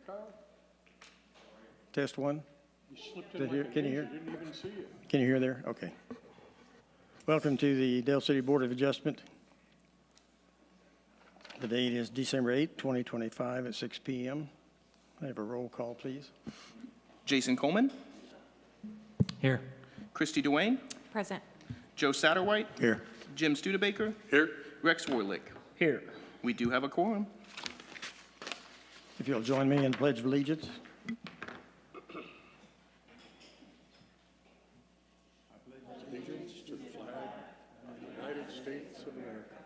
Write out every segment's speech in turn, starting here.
Kyle? Test one. You slipped Did in you- like a can you ninja, hear? didn't even see you. Can you hear there? Okay. Welcome to the Dale City Board of Adjustment. The date is December 8, 2025 at 6 p.m. I have a roll call, please. Jason Coleman, Here. Christy Duane, Present. Joe Satterwhite, Here. Jim Studebaker, Here. Rex Warlick. Here. We do have a quorum. If you'll join me in the Pledge of Allegiance. Allegiance to the flag of the United States of America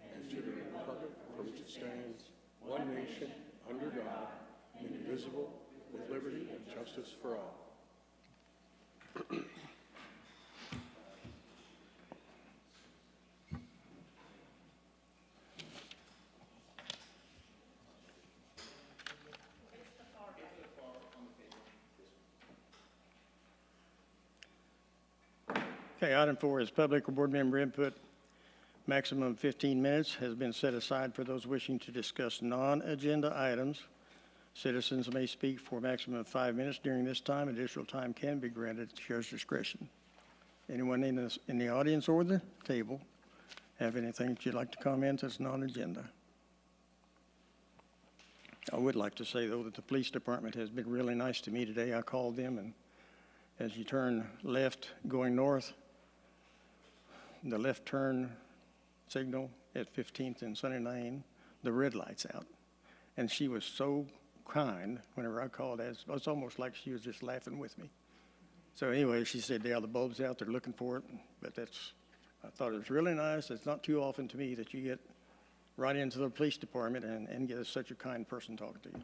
and to the republic for which it stands, one nation, under God, indivisible, with liberty and justice for all. Okay, item 4 is public or board member input. Maximum 15 minutes has been set aside for those wishing to discuss non-agenda items. Citizens may speak for a maximum of 5 minutes during this time. Additional time can be granted at the chair's discretion. Anyone in the audience or the table have anything that you'd like to comment that's non-agenda? I would like to say, though, that the police department has been really nice to me today. I called them, and as you turn left going north, the left turn signal at 15th and Sunny Lane, the red light's out. And she was so kind whenever I called. It's almost like she was just laughing with me. So anyway, she said, yeah, the bulb's out, they're looking for it. But I thought it was really nice. It's not too often to me that you get right into the police department and get such a kind person talking to you.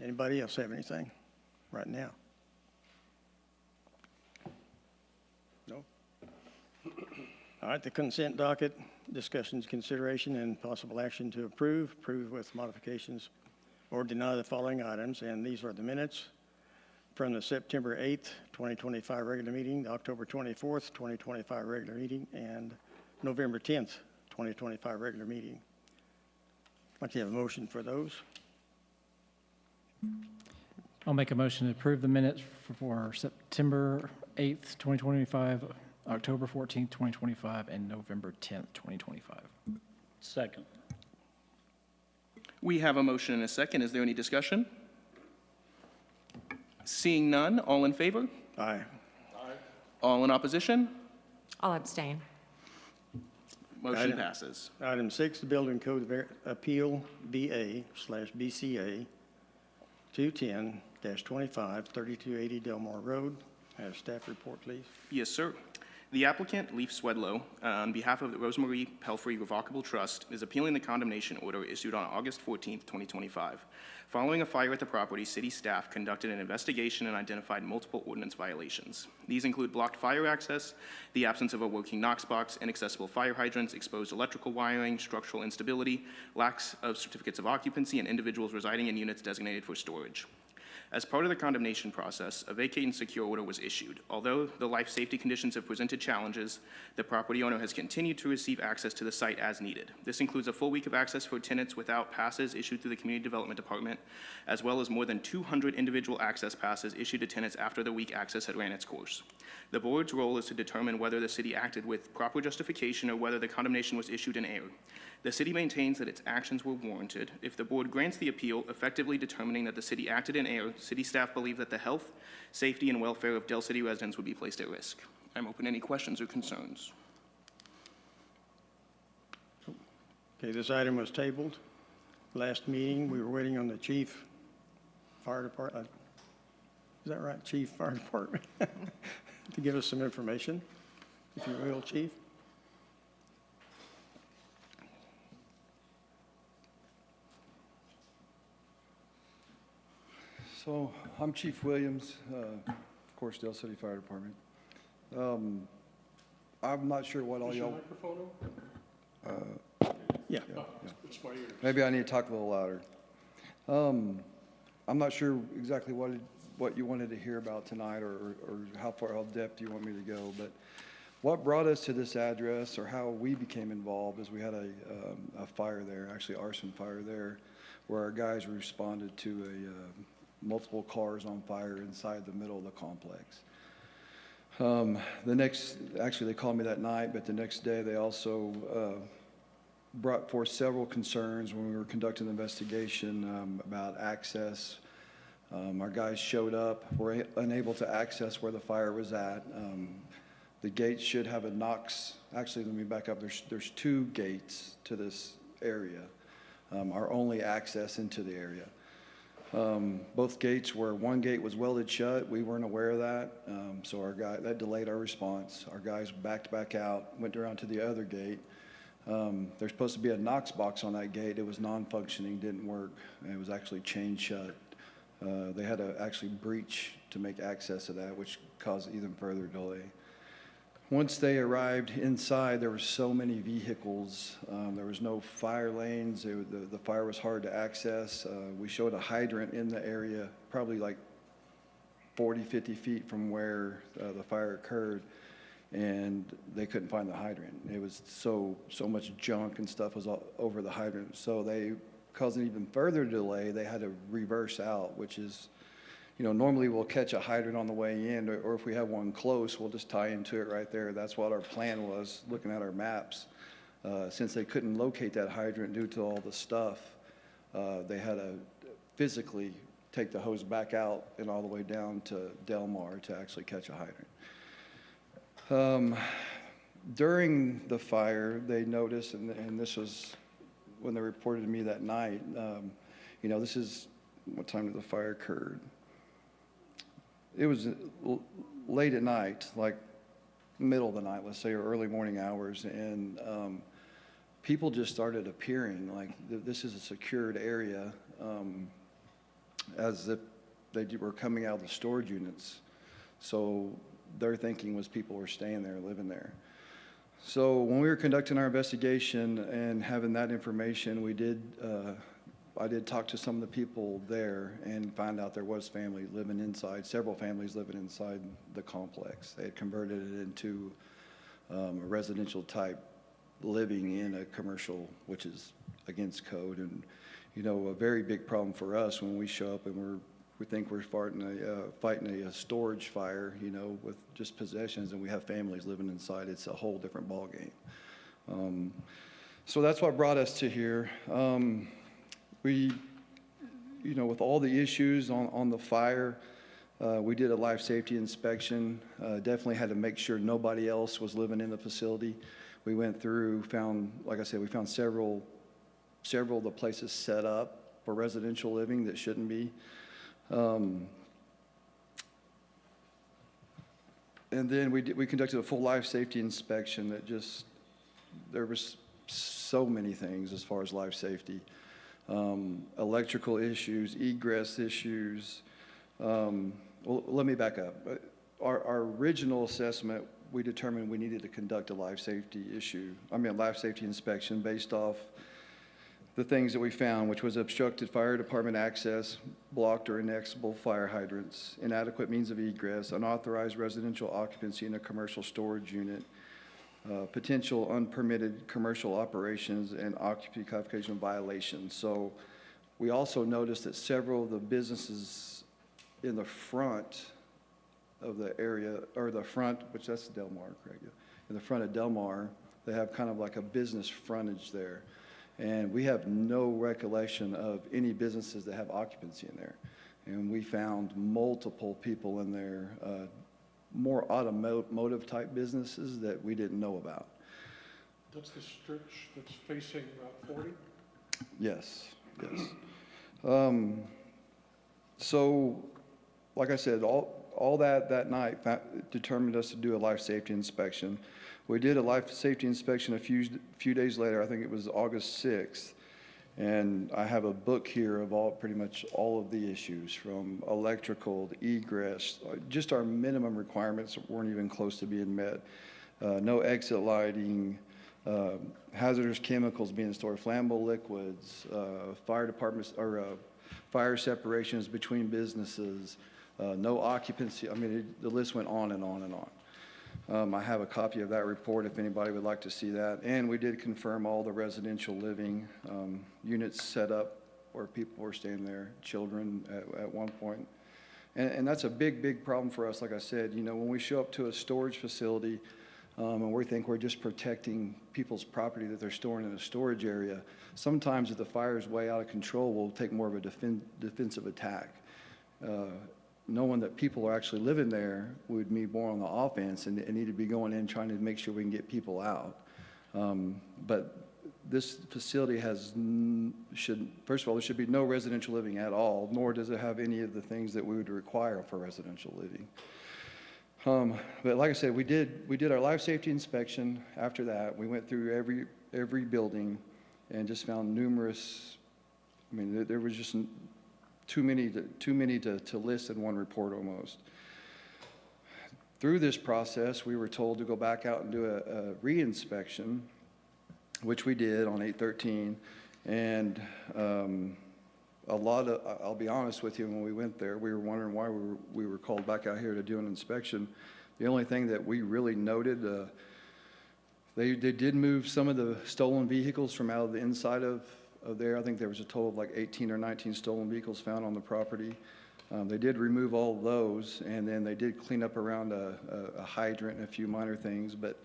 Anybody else have anything right now? No? All right, the consent docket, discussions, consideration, and possible action to approve with modifications, or deny the following items. And these are the minutes from the September 8th, 2025 regular meeting, the October 24th, 2025 regular meeting, and November 10th, 2025 regular meeting. I'd like to have a motion for those. I'll make a motion to approve the minutes for September 8th, 2025, October 14th, 2025, and November 10th, 2025. Second. We have a motion and a second. Is there any discussion? Seeing none, all in favor? Aye. All in opposition? I'll abstain. Motion Item- passes. Item 6, the Building Code Appeal BA/BCA 210-25, 3280 Delmar Road. Have staff report, please. Yes, sir. The applicant, Leif Swedlow, on behalf of the Rosemarie Pelfrey Revocable Trust, is appealing the condemnation order issued on August 14th, 2025. Following a fire at the property, city staff conducted an investigation and identified multiple ordinance violations. These include blocked fire access, the absence of a working Knox box, inaccessible fire hydrants, exposed electrical wiring, structural instability, lacks of certificates of occupancy, and individuals residing in units designated for storage. As part of the condemnation process, a vacate and secure order was issued. Although the life safety conditions have presented challenges, the property owner has continued to receive access to the site as needed. This includes a full week of access for tenants without passes issued through the Community Development Department, as well as more than 200 individual access passes issued to tenants after the week access had ran its course. The board's role is to determine whether the city acted with proper justification or whether the condemnation was issued in error. The city maintains that its actions were warranted. If the board grants the appeal, effectively determining that the city acted in error, city staff believe that the health, safety, and welfare of Dell City residents would be placed at risk. I'm open to any questions or concerns. Okay, this item was tabled. Last meeting, we were waiting on the chief fire department. Is that right, chief fire department? To give us some information, if you will, chief. So I'm Chief Williams, of course, Dale City Fire Department. I'm not sure what all Is your y'all, microphone on? Yeah. It's my ears. maybe I need to talk a little louder. I'm not sure exactly what you wanted to hear about tonight or how depth you want me to go, but what brought us to this address or how we became involved is we had a fire there, actually arson fire there. where our guys responded to multiple cars on fire inside the middle of the complex. Actually, they called me that night, but the next day they also brought forth several concerns when we were conducting the investigation about access. Our guys showed up, were unable to access where the fire was at. The gate should have a Knox. Actually, let me back up. There's 2 gates to this area, our only access into the area. Both gates one gate was welded shut. We weren't aware of that, so that delayed our response. Our guys backed back out, went around to the other gate. There's supposed to be a Knox box on that gate. It was non-functioning, didn't work. It was actually chained shut. They had to actually breach to make access to that, which caused even further delay. Once they arrived inside, there were so many vehicles. There was no fire lanes. The fire was hard to access. We showed a hydrant in the area, probably like 40, 50 feet from where the fire occurred, and they couldn't find the hydrant. It was so much junk and stuff was all over the hydrant. So they caused an even further delay. They had to reverse out, which is, normally we'll catch a hydrant on the way in, or if we have one close, we'll just tie into it right there. That's what our plan was, looking at our maps. Since they couldn't locate that hydrant due to all the stuff, they had to physically take the hose back out and all the way down to Del Mar to actually catch a hydrant. During the fire, they noticed, and this was when they reported to me that night, this is what time did the fire occurred? It was late at night, like middle of the night, let's say, or early morning hours, and people just started appearing like this is a secured area, as if they were coming out of the storage units. So their thinking was people were staying there, living there. So when we were conducting our investigation and having that information, I did talk to some of the people there and find out there was family living inside, several families living inside the complex. They had converted it into a residential type living in a commercial, which is against code. And, a very big problem for us when we show up and we think we're fighting a storage fire, with just possessions, and we have families living inside. It's a whole different ballgame. So that's what brought us to here. We, with all the issues on the fire, we did a life safety inspection. Definitely had to make sure nobody else was living in the facility. We went through, like I said, we found several of the places set up for residential living that shouldn't be. And then we conducted a full life safety inspection that there was so many things as far as life safety. Electrical issues, egress issues. Well, let me back up. Our original assessment, we determined we needed to conduct a life safety inspection based off the things that we found, which was obstructed fire department access, blocked or inaccessible fire hydrants, inadequate means of egress, unauthorized residential occupancy in a commercial storage unit, potential unpermitted commercial operations, and occupancy qualification violations. So we also noticed that several of the businesses in the front of the area, or the front, which that's Del Mar, correct? In the front of Del Mar, they have kind of like a business frontage there. And we have no recollection of any businesses that have occupancy in there. And we found multiple people in there, more automotive type businesses that we didn't know about. That's the stretch that's facing 40? Yes. So, like I said, all that night determined us to do a life safety inspection. We did a life safety inspection a few days later. I think it was August 6th. And I have a book here of pretty much all of the issues, from electrical to egress, just our minimum requirements weren't even close to being met. No exit lighting, hazardous chemicals being stored, flammable liquids, fire departments, or fire separations between businesses, no occupancy. I mean, the list went on and on and on. I have a copy of that report if anybody would like to see that. And we did confirm all the residential living units set up where people were staying there, children at one point. And that's a big, big problem for us. Like I said, you know, when we show up to a storage facility, and we think we're just protecting people's property that they're storing in a storage area, sometimes if the fire is way out of control, we'll take more of a defensive attack. Knowing that people are actually living there would be more on the offense and need to be going in trying to make sure we can get people out. But this facility first of all, there should be no residential living at all, nor does it have any of the things that we would require for residential living. But like I said, we did our life safety inspection. After that, we went through every building and just found numerous, I mean, there was just too many to list in one report almost. Through this process, we were told to go back out and do a re-inspection, which we did on 8/13. And I'll be honest with you, when we went there, we were wondering why we were called back out here to do an inspection. The only thing that we really noted, they did move some of the stolen vehicles from out of the inside of there. I think there was a total of like 18 or 19 stolen vehicles found on the property. They did remove all of those, and then they did clean up around a hydrant and a few minor things, but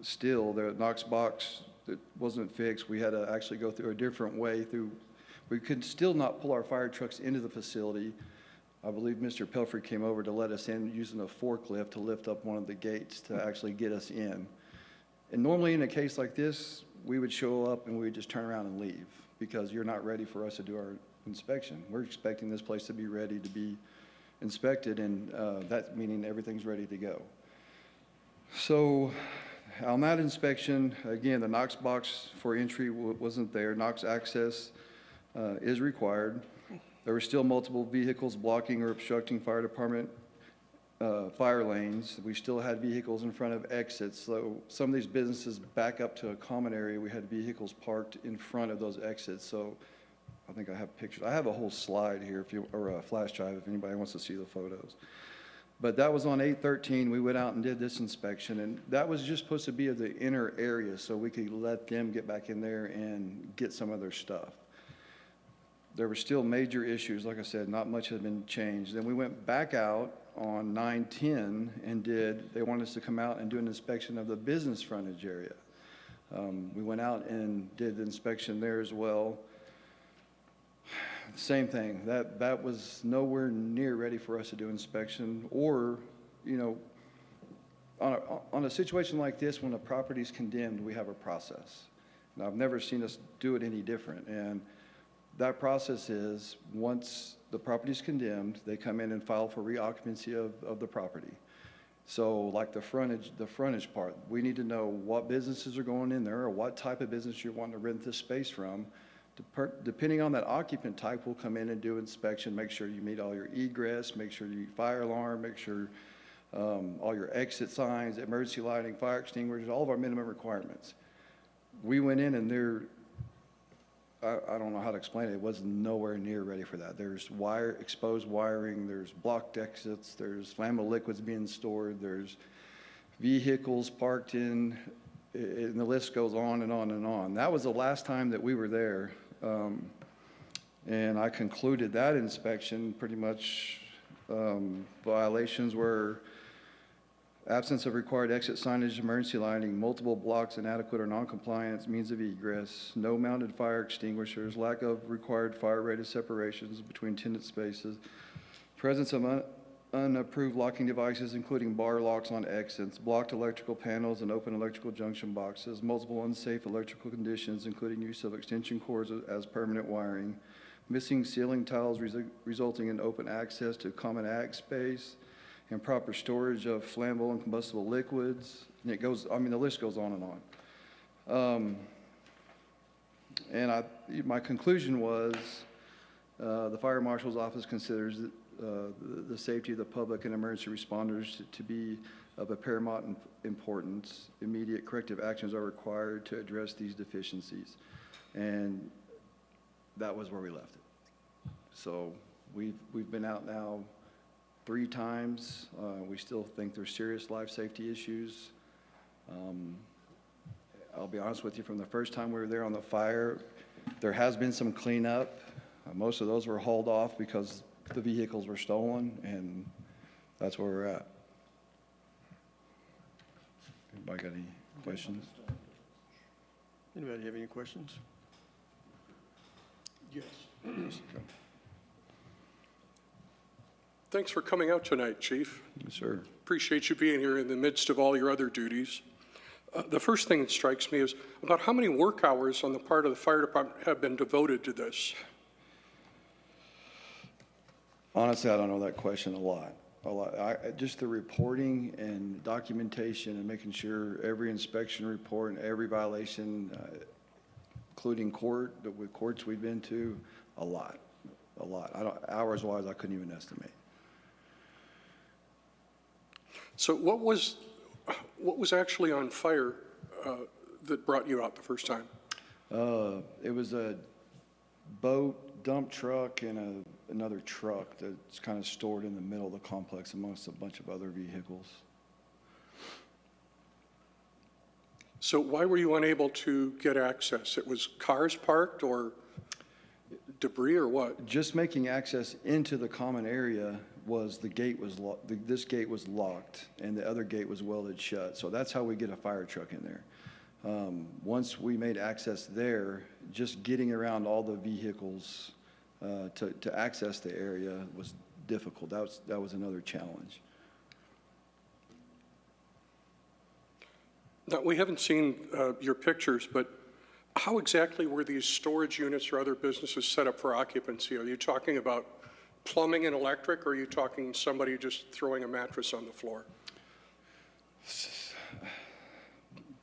still, the Knox box that wasn't fixed, we had to actually go through a different way through. We could still not pull our fire trucks into the facility. I believe Mr. Pelfrey came over to let us in using a forklift to lift up one of the gates to actually get us in. And normally in a case like this, we would show up and we would just turn around and leave because you're not ready for us to do our inspection. We're expecting this place to be ready to be inspected, and that meaning everything's ready to go. So on that inspection, again, the Knox box for entry wasn't there. Knox access is required. There were still multiple vehicles blocking or obstructing fire department fire lanes. We still had vehicles in front of exits. So some of these businesses back up to a common area. We had vehicles parked in front of those exits. So I think I have pictures. I have a whole slide here, or a flash drive if anybody wants to see the photos. But that was on 8/13. We went out and did this inspection, and that was just supposed to be of the inner area so we could let them get back in there and get some of their stuff. There were still major issues. Like I said, not much had been changed. Then we went back out on 9/10 and they wanted us to come out and do an inspection of the business frontage area. We went out and did the inspection there as well. Same thing, that was nowhere near ready for us to do inspection, or, you know, on a situation like this, when a property's condemned, we have a process. Now, I've never seen us do it any different, and that process is, once the property's condemned, they come in and file for reoccupancy of the property. So like the frontage part, we need to know what businesses are going in there or what type of business you're wanting to rent this space from. Depending on that occupant type, we'll come in and do inspection, make sure you meet all your egress, make sure you fire alarm, make sure all your exit signs, emergency lighting, fire extinguishers, all of our minimum requirements. We went in and I don't know how to explain it. It was nowhere near ready for that. There's exposed wiring, there's blocked exits, there's flammable liquids being stored, there's vehicles parked in, and the list goes on and on and on. That was the last time that we were there. And I concluded that inspection pretty much violations were absence of required exit signage, emergency lighting, multiple blocks, inadequate or non-compliant means of egress, no mounted fire extinguishers, lack of required fire-rated separations between tenant spaces, presence of unapproved locking devices, including bar locks on exits, blocked electrical panels and open electrical junction boxes, multiple unsafe electrical conditions, including use of extension cords as permanent wiring, missing ceiling tiles resulting in open access to common ag space, improper storage of flammable and combustible liquids. And it goes, I mean, the list goes on and on. And my conclusion was the fire marshal's office considers the safety of the public and emergency responders to be of a paramount importance. Immediate corrective actions are required to address these deficiencies. And that was where we left it. So we've been out now 3 times. We still think there's serious life safety issues. I'll be honest with you, from the first time we were there on the fire, There has been some cleanup. Most of those were hauled off because the vehicles were stolen, and that's where we're at. Anybody got any questions? Anybody have any questions? Yes. Thanks for coming out tonight, Chief. Yes, sir. Appreciate you being here in the midst of all your other duties. The first thing that strikes me is about how many work hours on the part of the fire department have been devoted to this? Honestly, I don't know that question a lot. Just the reporting and documentation and making sure every inspection report and every violation, including with courts we've been to, a lot. Hours-wise, I couldn't even estimate. So what was actually on fire that brought you out the first time? It was a boat, dump truck, and another truck that's kind of stored in the middle of the complex amongst a bunch of other vehicles. So why were you unable to get access? It was cars parked or debris or what? Just making access into the common area was the gate was locked. This gate was locked, and the other gate was welded shut. So that's how we get a fire truck in there. Once we made access there, just getting around all the vehicles to access the area was difficult. That was another challenge. Now, we haven't seen your pictures, but how exactly were these storage units or other businesses set up for occupancy? Are you talking about plumbing and electric, or are you talking somebody just throwing a mattress on the floor?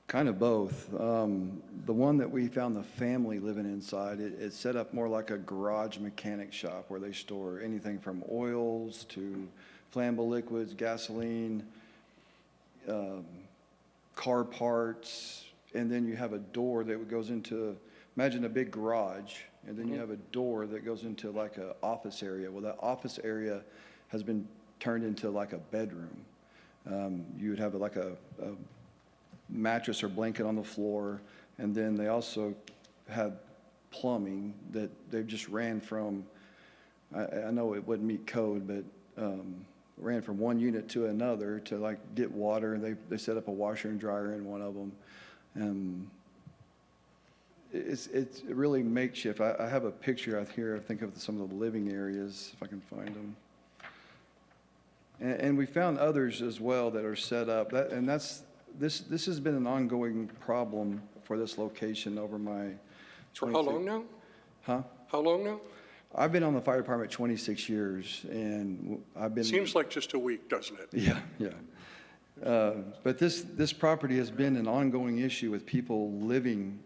Kind of both. The one that we found the family living inside, it's set up more like a garage mechanic shop where they store anything from oils to flammable liquids, gasoline, car parts, and then you have a door that goes into, imagine a big garage, and then you have a door that goes into like an office area. Well, that office area has been turned into like a bedroom. You would have like a mattress or blanket on the floor, and then they also had plumbing that they've just ran from, I know it wouldn't meet code, but ran from one unit to another to like get water, and they set up a washer and dryer in one of them. It's really makeshift. I have a picture out here, I think, of some of the living areas, if I can find them. And we found others as well that are set up. This has been an ongoing problem for this location over my. For how long now? Huh? How long now? I've been on the fire department 26 years, and I've been. Seems like just a week, doesn't it? Yeah. But this property has been an ongoing issue with people living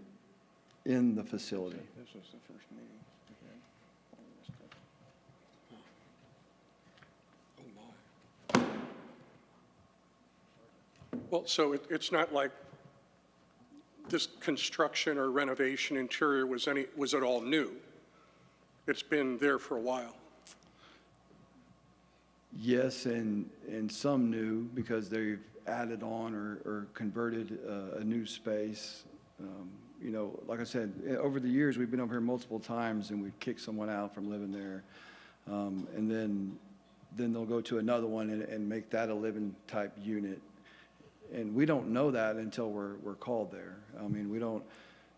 in the facility. This was the first meeting. Oh, my. Well, so it's not like this construction or renovation interior was it all new? It's been there for a while. Yes, and some new because they've added on or converted a new space. You know, like I said, over the years, we've been over here multiple times, and we've kicked someone out from living there. And then they'll go to another one and make that a living type unit. And we don't know that until we're called there. I mean, we don't,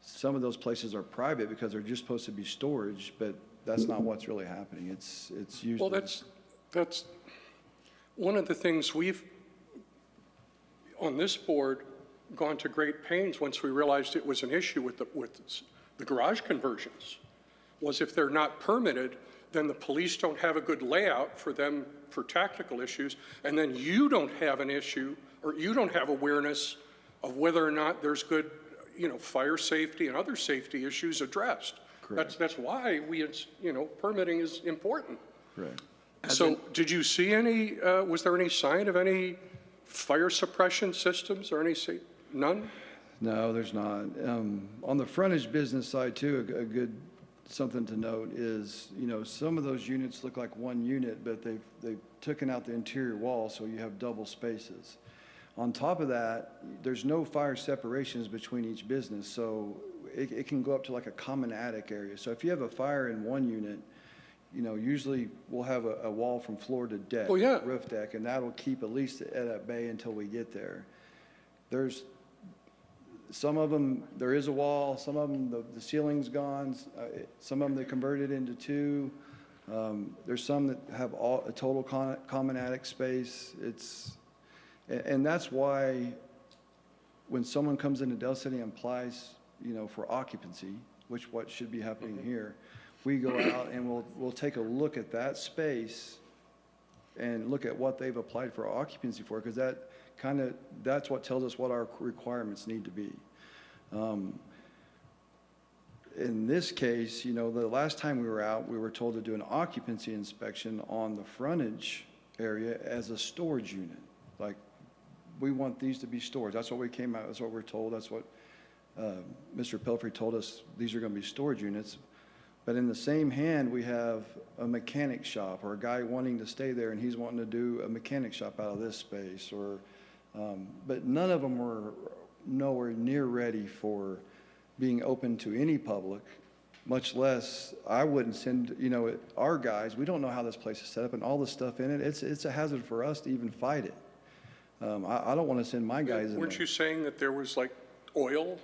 some of those places are private because they're just supposed to be storage, but that's not what's really happening. It's usually. Well, that's one of the things we've, on this board, gone to great pains once we realized it was an issue with the garage conversions, was if they're not permitted, then the police don't have a good layout for them for tactical issues, and then you don't have an issue, or you don't have awareness of whether or not there's good, fire safety and other safety issues addressed. Correct. That's why permitting is important. Correct. So did you see any, was there any sign of any fire suppression systems or none? No, there's not. On the frontage business side too, a good something to note is, some of those units look like one unit, but they've taken out the interior wall, so you have double spaces. On top of that, there's no fire separations between each business, so it can go up to like a common attic area. So if you have a fire in one unit, you know, usually we'll have a wall from floor to deck. Oh, yeah. Roof deck, and that'll keep at least at bay until we get there. There's some of them, there is a wall, some of them, the ceiling's gone, some of them they converted into two. There's some that have a total common attic space. And that's why when someone comes into Del City and applies, you know, for occupancy, which what should be happening here, we go out and we'll take a look at that space and look at what they've applied for occupancy for, because that's what tells us what our requirements need to be. In this case, you know, the last time we were out, we were told to do an occupancy inspection on the frontage area as a storage unit. Like, we want these to be storage. That's what we came out, that's what we're told, that's what Mr. Pelfrey told us, these are going to be storage units. But in the same hand, we have a mechanic shop, or a guy wanting to stay there and he's wanting to do a mechanic shop out of this space, or, but none of them were nowhere near ready for being open to any public, much less, I wouldn't send, you know, our guys, we don't know how this place is set up and all the stuff in it. It's a hazard for us to even fight it. I don't want to send my guys in Weren't there. you saying that there was like oil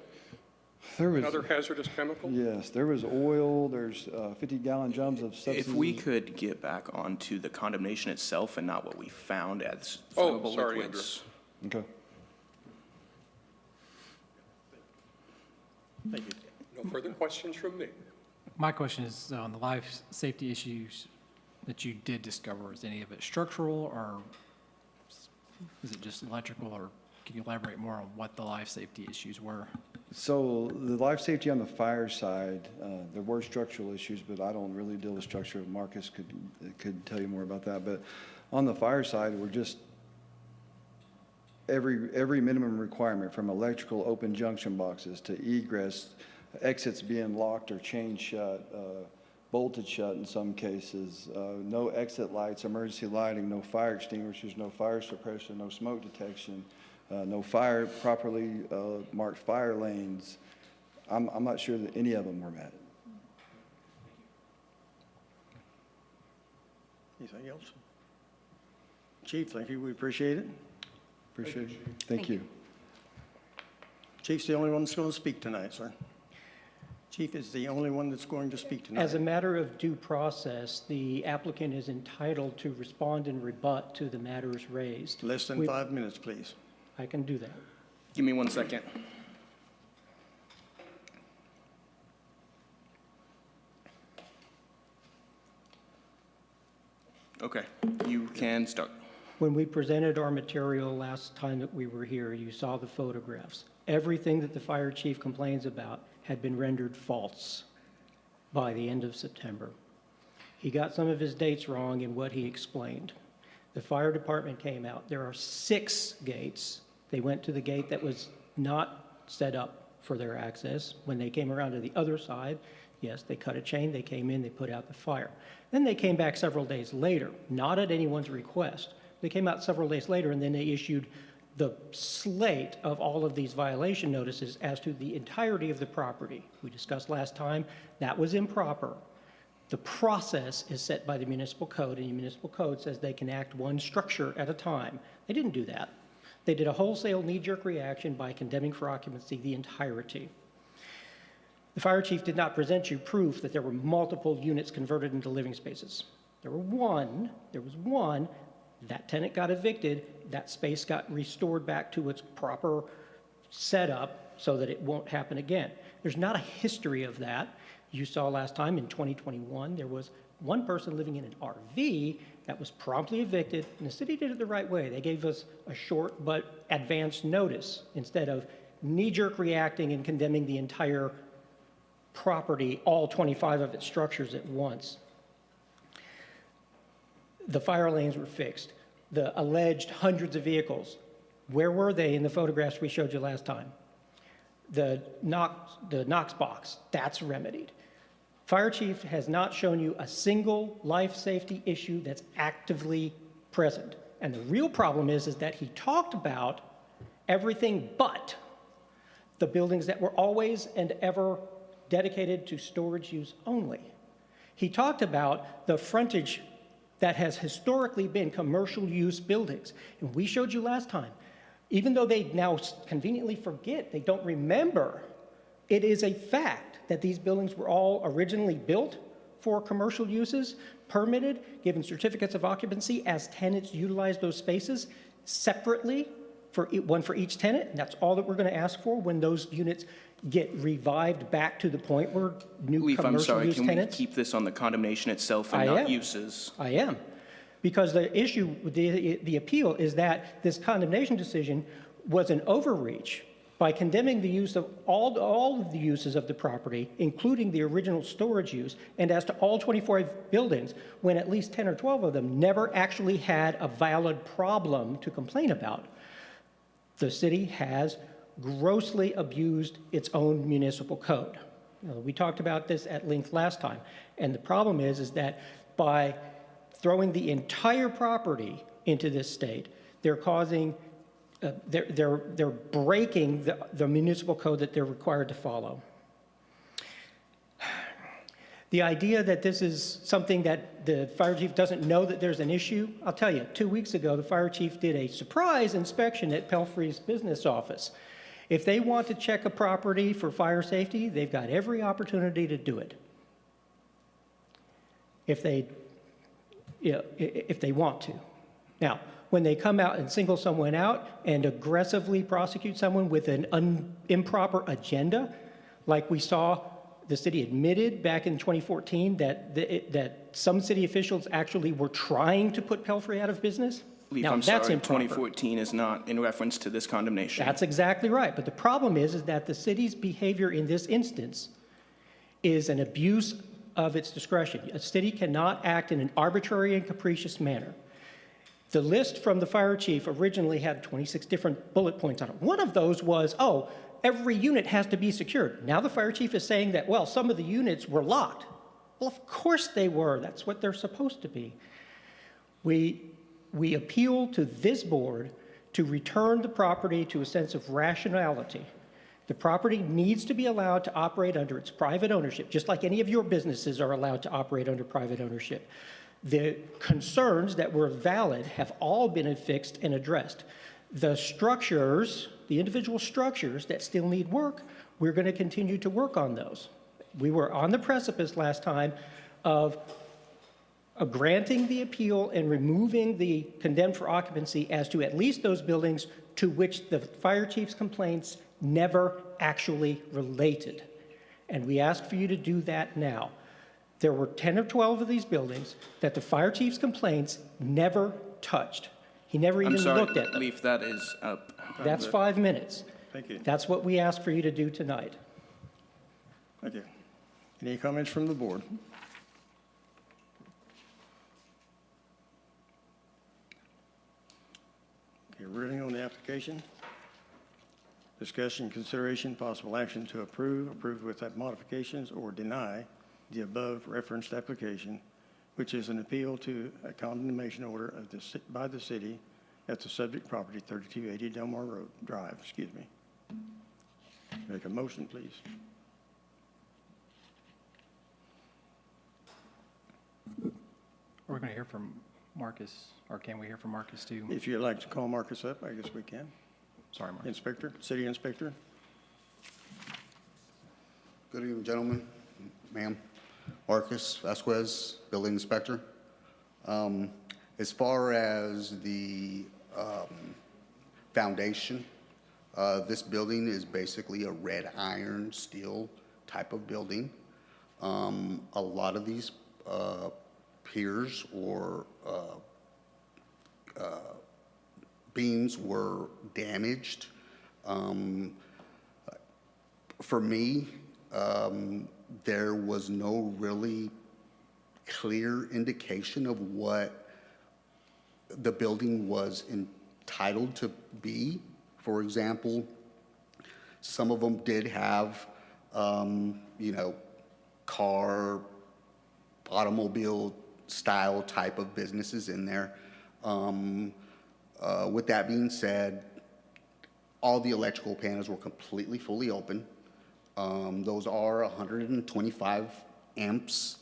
There was, and other hazardous chemicals? yes, there was oil, there's 50-gallon drums of substances. If we could get back onto the condemnation itself and not what we found as Oh, flammable sorry, liquids. Okay. Thank you. No further questions from me. My question is on the life safety issues that you did discover. Is any of it structural, or is it just electrical, or can you elaborate more on what the life safety issues were? So the life safety on the fire side, there were structural issues, but I don't really deal with structure. Marcus could tell you more about that. But on the fire side, we're just every minimum requirement, from electrical open junction boxes to egress, exits being locked or chained shut, bolted shut in some cases, no exit lights, emergency lighting, no fire extinguishers, no fire suppression, no smoke detection, no properly marked fire lanes. I'm not sure that any of them were met. Anything else? Chief, thank you, we appreciate it. Appreciate it. Thank you. Chief's the only one that's going to speak tonight, sir. Chief is the only one that's going to speak tonight. As a matter of due process, the applicant is entitled to respond and rebut to the matters raised. Less than 5 minutes, please. I can do that. Give me 1 second. Okay, you can start. When we presented our material last time that we were here, you saw the photographs. Everything that the fire chief complains about had been rendered false by the end of September. He got some of his dates wrong in what he explained. The fire department came out. There are 6 gates. They went to the gate that was not set up for their access. When they came around to the other side, yes, they cut a chain, they came in, they put out the fire. Then they came back several days later, not at anyone's request. They came out several days later, and then they issued the slate of all of these violation notices as to the entirety of the property. We discussed last time, that was improper. The process is set by the municipal code, and the municipal code says they can act one structure at a time. They didn't do that. They did a wholesale knee-jerk reaction by condemning for occupancy the entirety. The fire chief did not present you proof that there were multiple units converted into living spaces. There was one, that tenant got evicted, that space got restored back to its proper setup so that it won't happen again. There's not a history of that. You saw last time in 2021, there was one person living in an RV that was promptly evicted, and the city did it the right way. They gave us a short but advanced notice instead of knee-jerk reacting and condemning the entire property, all 25 of its structures at once. The fire lanes were fixed. The alleged hundreds of vehicles, where were they in the photographs we showed you last time? The Knox box, that's remedied. Fire chief has not shown you a single life safety issue that's actively present. And the real problem is that he talked about everything but the buildings that were always and ever dedicated to storage use only. He talked about the frontage that has historically been commercial use buildings. And we showed you last time, even though they now conveniently forget, they don't remember, it is a fact that these buildings were all originally built for commercial uses, permitted, given certificates of occupancy as tenants utilize those spaces separately, one for each tenant, and that's all that we're going to ask for when those units get revived back to the point where new Leif, I'm commercial sorry, use can we tenants. keep this on the condemnation itself and I not am. uses? I am. Because the issue, the appeal is that this condemnation decision was an overreach by condemning the use of all of the uses of the property, including the original storage use, and as to all 24 buildings, when at least 10 or 12 of them never actually had a valid problem to complain about. The city has grossly abused its own municipal code. We talked about this at length last time, and the problem is that by throwing the entire property into this state, they're causing, they're breaking the municipal code that they're required to follow. The idea that this is something that the fire chief doesn't know that there's an issue, I'll tell you, 2 weeks ago, the fire chief did a surprise inspection at Pelfrey's business office. If they want to check a property for fire safety, they've got every opportunity to do it. If they want to. Now, when they come out and single someone out and aggressively prosecute someone with an improper agenda, like we saw the city admitted back in 2014 that some city officials actually were trying to put Pelfrey out of business. Leif, Now, I'm that's sorry, improper. 2014 is not in reference to this condemnation. That's exactly right. But the problem is that the city's behavior in this instance is an abuse of its discretion. A city cannot act in an arbitrary and capricious manner. The list from the fire chief originally had 26 different bullet points on it. One of those was, oh, every unit has to be secured. Now the fire chief is saying that, well, some of the units were locked. Well, of course they were. That's what they're supposed to be. We appeal to this board to return the property to a sense of rationality. The property needs to be allowed to operate under its private ownership, just like any of your businesses are allowed to operate under private ownership. The concerns that were valid have all been fixed and addressed. The structures, the individual structures that still need work, we're going to continue to work on those. We were on the precipice last time of granting the appeal and removing the condemned for occupancy as to at least those buildings to which the fire chief's complaints never actually related. And we ask for you to do that now. There were 10 or 12 of these buildings that the fire chief's complaints never touched. He never even I'm sorry, looked at them. Leif, that is up. That's 5 minutes. Thank you. That's what we ask for you to do tonight. Thank you. Any comments from the board? Okay, ruling on the application. Discussion, consideration, possible action to approve with modifications, or deny the above referenced application, which is an appeal to a condemnation order of by the city at the subject property, 3280 Delmar Road Drive, excuse me. Make a motion, please. We're going to hear from Marcus, or can we hear from Marcus too? If you'd like to call Marcus up, I guess we can. Sorry, Marcus. Inspector, city inspector. Good evening, gentlemen, ma'am. Marcus Vasquez, building inspector. As far as the foundation, this building is basically a red iron steel type of building. A lot of these piers or beams were damaged. For me, there was no really clear indication of what the building was entitled to be. For example, some of them did have, car, automobile style type of businesses in there. With that being said, all the electrical panels were completely fully open. Those are 125 amps.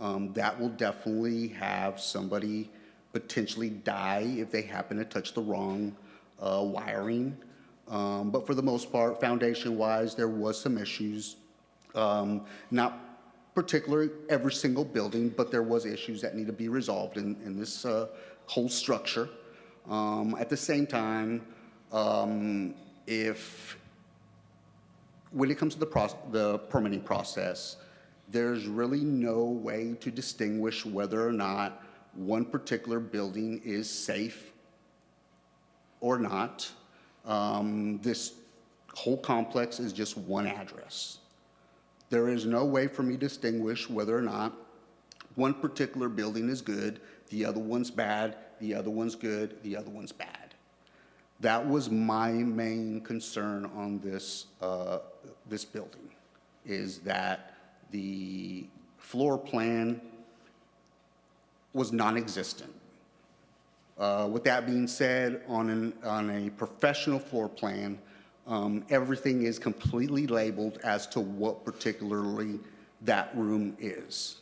That will definitely have somebody potentially die if they happen to touch the wrong wiring. But for the most part, foundation-wise, there was some issues. Not particularly every single building, but there was issues that need to be resolved in this whole structure. At the same time, when it comes to the permitting process, there's really no way to distinguish whether or not one particular building is safe or not. This whole complex is just one address. There is no way for me to distinguish whether or not one particular building is good, the other one's bad, the other one's good, the other one's bad. That was my main concern on this, this building, is that the floor plan was non-existent. With that being said, on a professional floor plan, everything is completely labeled as to what particularly that room is.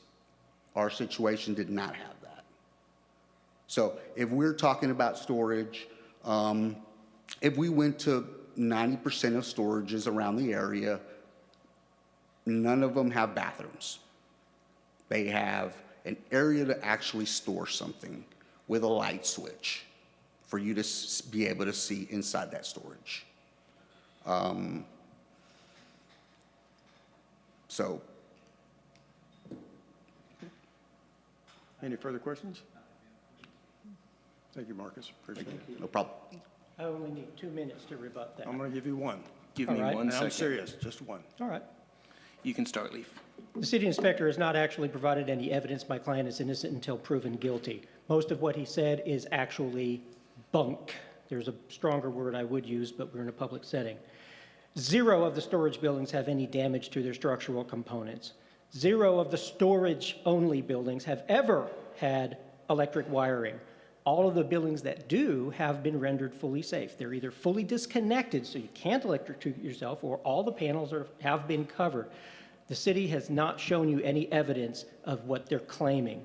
Our situation did not have that. So if we're talking about storage, if we went to 90% of storages around the area, none of them have bathrooms. They have an area to actually store something with a light switch for you to be able to see inside that storage. So, Any further questions? Thank you, Marcus. Appreciate it. no problem. I only need 2 minutes to rebut that. I'm going to give you one. Give me All right. 1 And I'm second. serious, just one. All right. You can start, Leaf. The city inspector has not actually provided any evidence my client is innocent until proven guilty. Most of what he said is actually bunk. There's a stronger word I would use, but we're in a public setting. 0 of the storage buildings have any damage to their structural components. 0 of the storage-only buildings have ever had electric wiring. All of the buildings that do have been rendered fully safe. They're either fully disconnected, so you can't electrocute yourself, or all the panels have been covered. The city has not shown you any evidence of what they're claiming.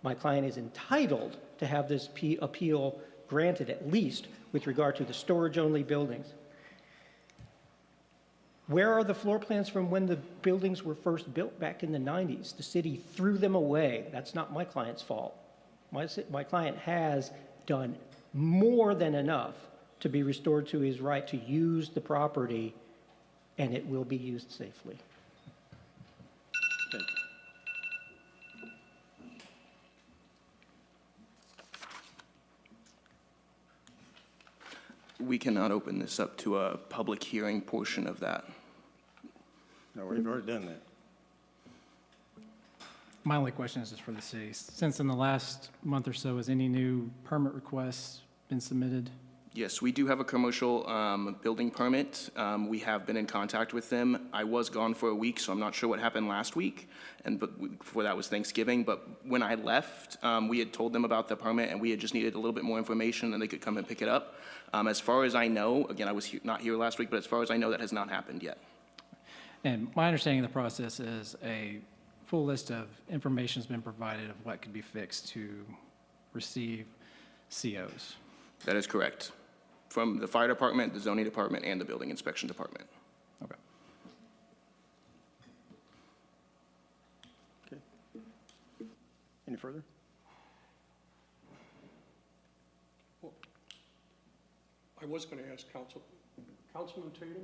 My client is entitled to have this appeal granted, at least with regard to the storage-only buildings. Where are the floor plans from when the buildings were first built back in the 90s? The city threw them away. That's not my client's fault. My client has done more than enough to be restored to his right to use the property, and it will be used safely. Thank you. We cannot open this up to a public hearing portion of that. No, we've already done that. My only question is just for the city. Since in the last month or so, has any new permit requests been submitted? Yes, we do have a commercial building permit. We have been in contact with them. I was gone for a week, so I'm not sure what happened last week, but before that was Thanksgiving. But when I left, we had told them about the permit, and we had just needed a little bit more information, and they could come and pick it up. As far as I know, again, I was not here last week, but as far as I know, that has not happened yet. And my understanding of the process is a full list of information has been provided of what could be fixed to receive COs. That is correct. From the fire department, the zoning department, and the building inspection department. Okay. Okay. Any further? I was going to ask Councilman Tatum,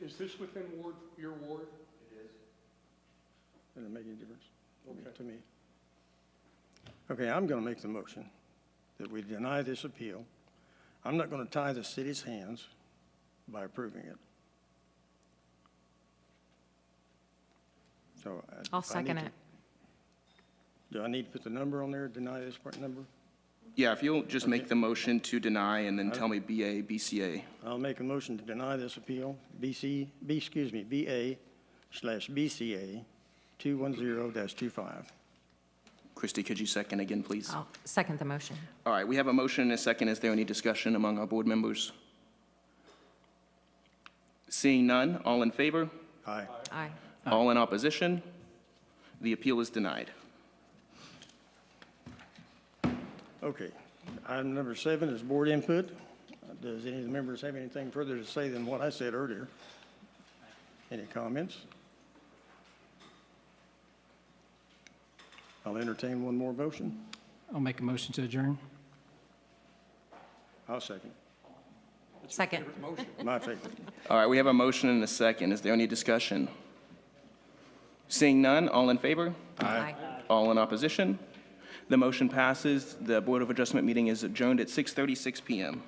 is this within your ward? Doesn't it make any difference Okay. to me? Okay, I'm going to make the motion that we deny this appeal. I'm not going to tie the city's hands by approving it. So. I'll second it. Do I need to put the number on there, deny this part number? Yeah, if you'll just make the motion to deny and then tell me BA, BCA. I'll make a motion to deny this appeal, BA/BCA 210-25. Christie, could you second again, please? I'll second the motion. All right, we have a motion and a second. Is there any discussion among our board members? Seeing none, all in favor? Aye. Aye. All in opposition? The appeal is denied. Okay. Item number 7 is board input. Does any of the members have anything further to say than what I said earlier? Any comments? I'll entertain one more motion. I'll make a motion to adjourn. I'll second. Second. My favorite. All right, we have a motion and a second. Is there any discussion? Seeing none, all in favor? Aye. All in opposition? The motion passes. The Board of Adjustment meeting is adjourned at 6:36 PM.